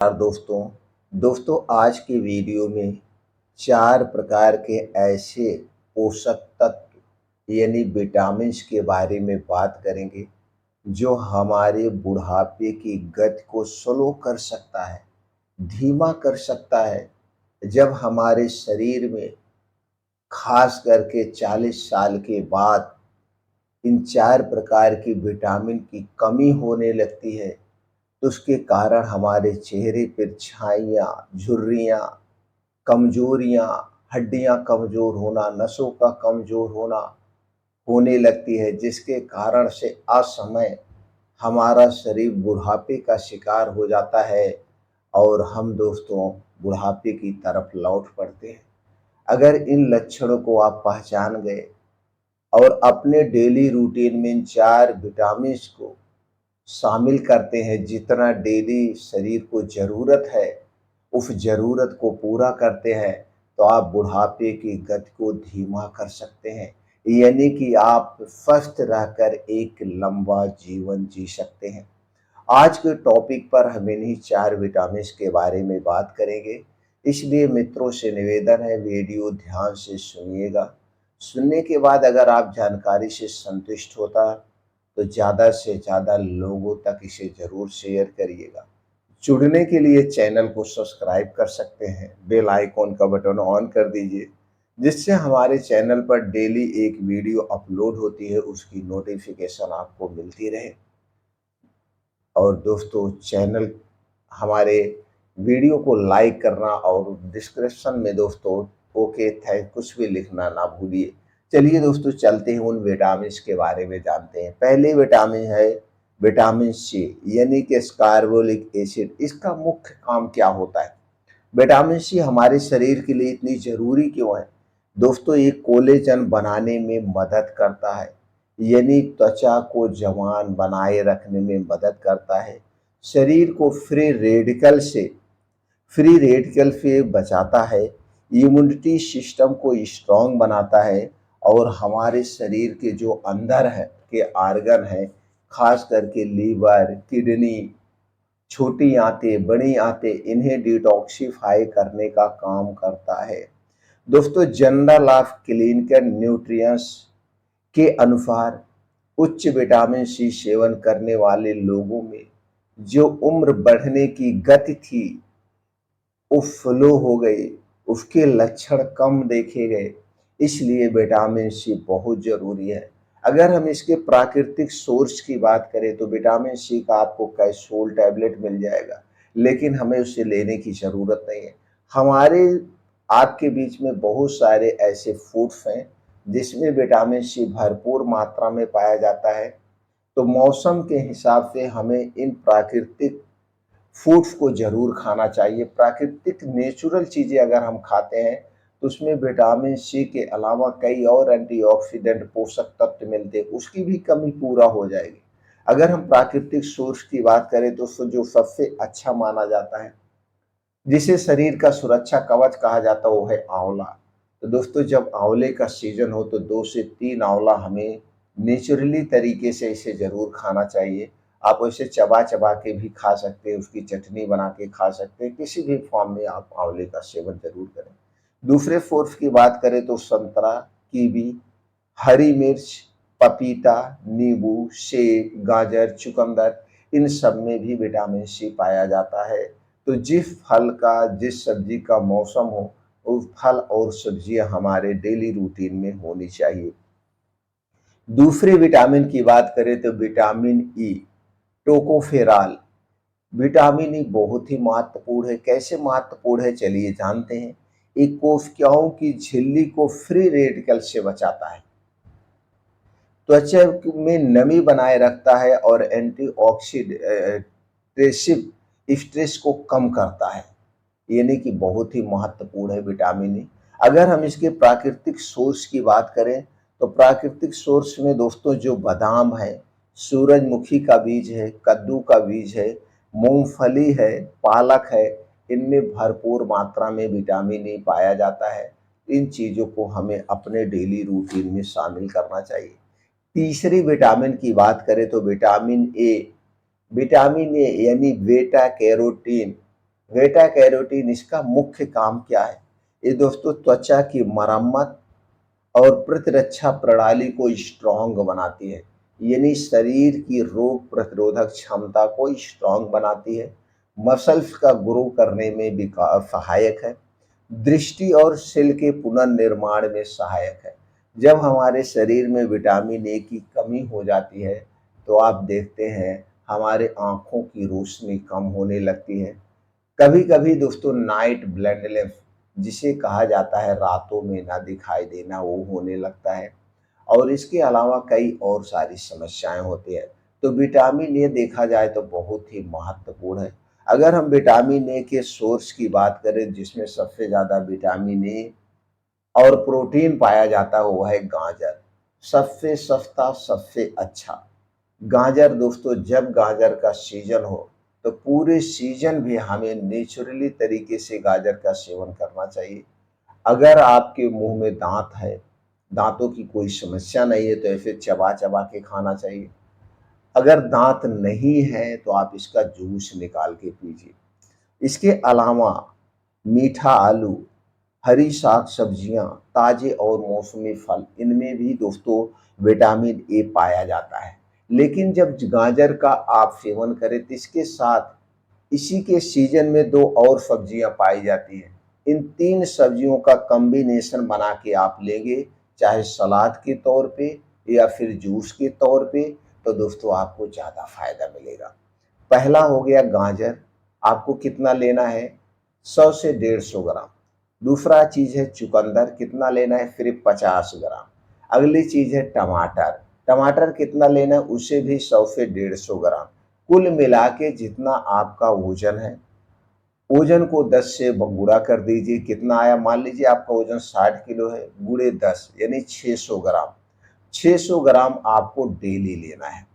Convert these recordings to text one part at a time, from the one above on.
नमस्कार दोस्तों आज की वीडियो में 4 प्रकार के ऐसे पोषक तत्व यानी विटामिन्स के बारे में बात करेंगे जो हमारे बुढ़ापे की गति को स्लो कर सकता है, धीमा कर सकता है। जब हमारे शरीर में खास करके 40 साल के बाद इन 4 प्रकार की विटामिन की कमी होने लगती है, तो उसके कारण हमारे चेहरे पर छाइयाँ, झुर्रियाँ, कमजोरियाँ, हड्डियाँ कमज़ोर होना, नसों का कमज़ोर होना होने लगती है, जिसके कारण से असमय हमारा शरीर बुढ़ापे का शिकार हो जाता है और हम बुढ़ापे की तरफ लौट पड़ते हैं। अगर इन लक्षणों को आप पहचान गए और अपने डेली रूटीन में इन 4 विटामिन्स को शामिल करते हैं, जितना डेली शरीर को ज़रूरत है उस ज़रूरत को पूरा करते हैं, तो आप बुढ़ापे की गति को धीमा कर सकते हैं, यानी कि आप स्वस्थ रहकर एक लंबा जीवन जी सकते हैं। आज के टॉपिक पर हम इन्हीं 4 विटामिन्स के बारे में बात करेंगे, इसलिए मित्रों से निवेदन है वीडियो ध्यान से सुनिएगा। सुनने के बाद अगर आप जानकारी से संतुष्ट होता तो ज़्यादा से ज़्यादा लोगों तक इसे ज़रूर शेयर करिएगा। जुड़ने के लिए चैनल को सब्सक्राइब कर सकते हैं, बेल आइकॉन का बटन ऑन कर दीजिए, जिससे हमारे चैनल पर डेली एक वीडियो अपलोड होती है उसकी नोटिफिकेशन आपको मिलती रहे। और दोस्तों चैनल हमारे वीडियो को लाइक करना और डिस्क्रिप्शन में दोस्तों ओके थैंक कुछ भी लिखना ना भूलिए। चलिए दोस्तों चलते हैं उन विटामिन्स के बारे में जानते हैं। पहले विटामिन है विटामिन सी यानी कि स्कारबोलिक एसिड। इसका मुख्य काम क्या होता है? विटामिन सी हमारे शरीर के लिए इतनी ज़रूरी क्यों है? दोस्तों ये कोलेजन बनाने में मदद करता है, यानी त्वचा को जवान बनाए रखने में मदद करता है, शरीर को फ्री रेडिकल से बचाता है, इम्यूनिटी सिस्टम को स्ट्रॉन्ग बनाता है और हमारे शरीर के जो अंदर है के आर्गन है, खास करके लीवर, किडनी, छोटी आंतें, बड़ी आंतें, इन्हें डिटॉक्सिफाई करने का काम करता है। दोस्तों जनरल ऑफ क्लिनिकल न्यूट्रिएंट्स के अनुसार उच्च विटामिन सी सेवन करने वाले लोगों में जो उम्र बढ़ने की गति थी वो स्लो हो गई, उसके लक्षण कम देखे गए। इसलिए विटामिन सी बहुत ज़रूरी है। अगर हम इसके प्राकृतिक सोर्स की बात करें तो विटामिन सी का आपको कैप्सूल टैबलेट मिल जाएगा, लेकिन हमें उसे लेने की ज़रूरत नहीं है। हमारे आपके बीच में बहुत सारे ऐसे फूड्स हैं जिसमें विटामिन सी भरपूर मात्रा में पाया जाता है, तो मौसम के हिसाब से हमें इन प्राकृतिक फूड्स को ज़रूर खाना चाहिए। प्राकृतिक नेचुरल चीज़ें अगर हम खाते हैं तो उसमें विटामिन सी के अलावा कई और एंटीऑक्सीडेंट पोषक तत्व मिलते हैं, उसकी भी कमी पूरा हो जाएगी। अगर हम प्राकृतिक सोर्स की बात करें तो जो सबसे अच्छा माना जाता है, जिसे शरीर का सुरक्षा कवच कहा जाता है, वो है आंवला। तो दोस्तों जब आंवले का सीजन हो तो 2 से 3 आंवला हमें नेचुरली तरीके से इसे ज़रूर खाना चाहिए। आप इसे चबा-चबा के भी खा सकते हैं, उसकी चटनी बना के खा सकते हैं, किसी भी फॉर्म में आप आंवले का सेवन ज़रूर करें। दूसरे फ्रूट्स की बात करें तो संतरा, कीवी, हरी मिर्च, पपीता, नींबू, सेब, गाजर, चुकंदर, इन सब में भी विटामिन सी पाया जाता है। तो जिस फल का, जिस सब्जी का मौसम हो, उस फल और सब्जियां हमारे डेली रूटीन में होनी चाहिए। दूसरे विटामिन की बात करें तो vitamin E, tocopherol. Vitamin E बहुत ही महत्वपूर्ण है। कैसे महत्वपूर्ण है चलिए जानते हैं। ये कोशिकाओं की झिल्ली को फ्री रेडिकल से बचाता है, त्वचा में नमी बनाए रखता है और एंटीऑक्सीडेटिव स्ट्रेस को कम करता है, यानी कि बहुत ही महत्वपूर्ण है विटामिन ई। अगर हम इसके प्राकृतिक सोर्स की बात करें तो प्राकृतिक सोर्स में दोस्तों जो बादाम है, सूरजमुखी का बीज है, कद्दू का बीज है, मूंगफली है, पालक है, इनमें भरपूर मात्रा में विटामिन ई पाया जाता है। इन चीज़ों को हमें अपने डेली रूटीन में शामिल करना चाहिए। तीसरी विटामिन की बात करें तो विटामिन ए यानी बीटा कैरोटीन। बेटा कैरोटीन इसका मुख्य काम क्या है? ये दोस्तों त्वचा की मरम्मत और प्रतिरक्षा प्रणाली को स्ट्रांग बनाती है, यानी शरीर की रोग प्रतिरोधक क्षमता को स्ट्रांग बनाती है, मसल्स का ग्रो करने में भी सहायक है, दृष्टि और सेल के पुनर्निर्माण में सहायक है। जब हमारे शरीर में विटामिन ए की कमी हो जाती है तो आप देखते हैं हमारे आंखों की रोशनी कम होने लगती है। कभी कभी दोस्तों नाइट ब्लाइंडनेस जिसे कहा जाता है रातों में ना दिखाई देना, वो होने लगता है। और इसके अलावा कई और सारी समस्याएं होती हैं। तो विटामिन ए देखा जाए तो बहुत ही महत्वपूर्ण है। अगर हम विटामिन ए के सोर्स की बात करें जिसमें सबसे ज़्यादा विटामिन ए और प्रोटीन पाया जाता है वो है गाजर। सबसे सस्ता, सबसे अच्छा गाजर दोस्तों, जब गाजर का सीजन हो तो पूरे सीजन भी हमें नेचुरली तरीके से गाजर का सेवन करना चाहिए। अगर आपके मुंह में दांत है, दांतों की कोई समस्या नहीं है तो ऐसे चबा चबा के खाना चाहिए। अगर दांत नहीं है तो आप इसका जूस निकाल के पीजिए। इसके अलावा मीठा आलू, हरी साग सब्जियां, ताजे और मौसमी फल, इनमें भी दोस्तों विटामिन ए पाया जाता है। लेकिन जब गाजर का आप सेवन करें तो इसके साथ इसी के सीजन में दो और सब्जियां पाई जाती हैं। इन तीन सब्जियों का कॉम्बिनेशन बना के आप लेंगे, चाहे सलाद के तौर पे या फिर जूस के तौर पे, तो दोस्तों आपको ज़्यादा फायदा मिलेगा। पहला हो गया गाजर, आपको कितना लेना है? 100 से 150 ग्राम। दूसरा चीज़ है चुकंदर, कितना लेना है? सिर्फ 50 ग्राम। अगली चीज़ है टमाटर, टमाटर कितना लेना है? उसे भी 100 से 150 ग्राम। कुल मिला के जितना आपका वजन है, वजन को 10 से गुणा कर दीजिए। कितना आया? मान लीजिए आपका वजन 60 किलो है, गुणे 10 यानी 600 ग्राम। 600 ग्राम आपको डेली लेना है।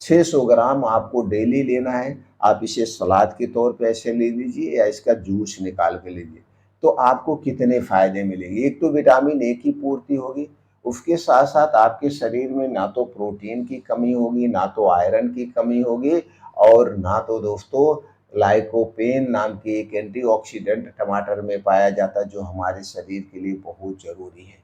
600 ग्राम आपको डेली लेना है। आप इसे सलाद के तौर पे ऐसे ले लीजिए या इसका जूस निकाल के लीजिए। तो आपको कितने फायदे मिलेंगे? एक तो विटामिन ए की पूर्ति होगी, उसके साथ साथ आपके शरीर में ना तो प्रोटीन की कमी होगी, ना तो आयरन की कमी होगी, और ना तो दोस्तों लाइकोपेन नाम की एक एंटीऑक्सीडेंट टमाटर में पाया जाता है जो हमारे शरीर के लिए बहुत जरूरी है।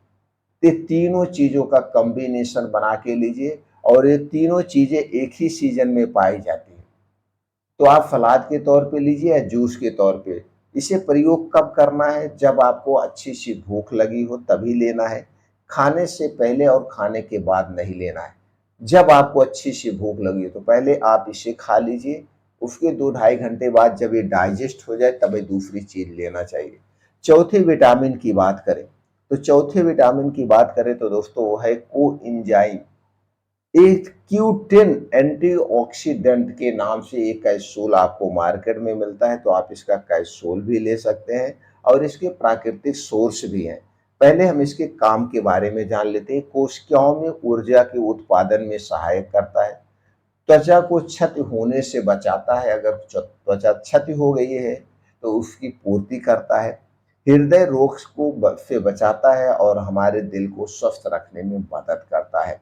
ये तीनों चीज़ों का कॉम्बिनेशन बना के लीजिए, और ये तीनों चीज़ें एक ही सीजन में पाई जाती हैं। तो आप सलाद के तौर पे लीजिए या जूस के तौर पे। इसे प्रयोग कब करना है? जब आपको अच्छी सी भूख लगी हो तभी लेना है। खाने से पहले और खाने के बाद नहीं लेना है। जब आपको अच्छी सी भूख लगी हो तो पहले आप इसे खा लीजिए, उसके 2 ढाई घंटे बाद जब ये डाइजेस्ट हो जाए तब ये दूसरी चीज़ लेना चाहिए। चौथे विटामिन की बात करें तो चौथे विटामिन की बात करें तो दोस्तों वो है कोएंजाइम। एक Q10 एंटीऑक्सीडेंट के नाम से एक कैप्सूल आपको मार्केट में मिलता है, तो आप इसका कैप्सूल भी ले सकते हैं, और इसके प्राकृतिक सोर्स भी हैं। पहले हम इसके काम के बारे में जान लेते हैं। कोशिकाओं में ऊर्जा के उत्पादन में सहायक करता है, त्वचा को क्षति होने से बचाता है, अगर त्वचा क्षति हो गई है तो उसकी पूर्ति करता है, हृदय रोग को से बचाता है और हमारे दिल को स्वस्थ रखने में मदद करता है।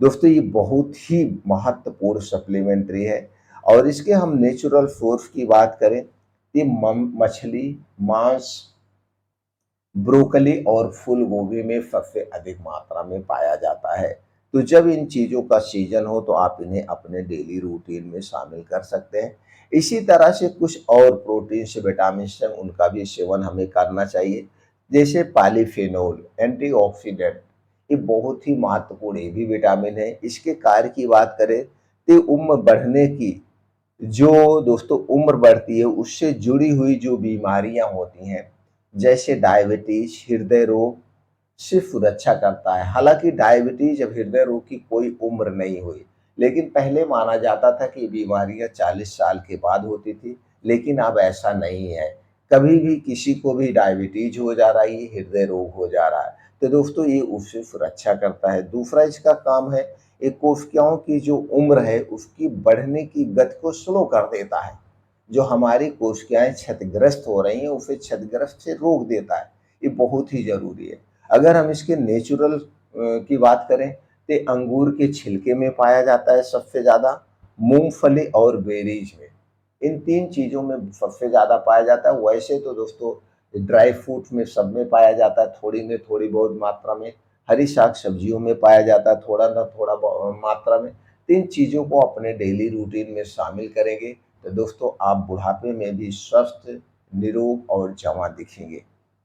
दोस्तों ये बहुत ही महत्वपूर्ण सप्लीमेंट्री है। और इसके हम नेचुरल सोर्स की बात करें तो ये मछली, मांस, ब्रोकली और फूल गोभी में सबसे अधिक मात्रा में पाया जाता है। तो जब इन चीज़ों का सीजन हो तो आप इन्हें अपने डेली रूटीन में शामिल कर सकते हैं। इसी तरह से कुछ और प्रोटीन से विटामिन हैं उनका भी सेवन हमें करना चाहिए, जैसे पॉलीफेनोल एंटीऑक्सीडेंट, ये बहुत ही महत्वपूर्ण ये भी विटामिन है। इसके कार्य की बात करें तो उम्र बढ़ने की, जो दोस्तों उम्र बढ़ती है उससे जुड़ी हुई जो बीमारियां होती हैं, जैसे डायबिटीज, हृदय रोग, से सुरक्षा करता है। हालांकि डायबिटीज अब हृदय रोग की कोई उम्र नहीं हुई, लेकिन पहले माना जाता था कि बीमारियां 40 साल के बाद होती थी, लेकिन अब ऐसा नहीं है। कभी भी किसी को भी डायबिटीज हो जा रहा है, हृदय रोग हो जा रहा है, तो दोस्तों ये उससे सुरक्षा करता है। दूसरा इसका काम है, एक कोशिकाओं की जो उम्र है उसकी बढ़ने की गति को स्लो कर देता है। जो हमारी कोशिकाएं क्षतिग्रस्त हो रही हैं उसे क्षतिग्रस्त से रोक देता है। ये बहुत ही जरूरी है। अगर हम इसके नेचुरल की बात करें तो अंगूर के छिलके में पाया जाता है सबसे ज़्यादा, मूंगफली और बेरीज में। इन 3 चीज़ों में सबसे ज़्यादा पाया जाता है। वैसे तो दोस्तों ड्राई फ्रूट्स में सब में पाया जाता है, थोड़ी में थोड़ी बहुत मात्रा में, हरी साग-सब्जियों में पाया जाता है थोड़ा ना थोड़ा मात्रा में। तो इन चीज़ों को अपने डेली रूटीन में शामिल करेंगे, तो दोस्तों आप बुढ़ापे में भी स्वस्थ, निरोग और जवां दिखेंगे।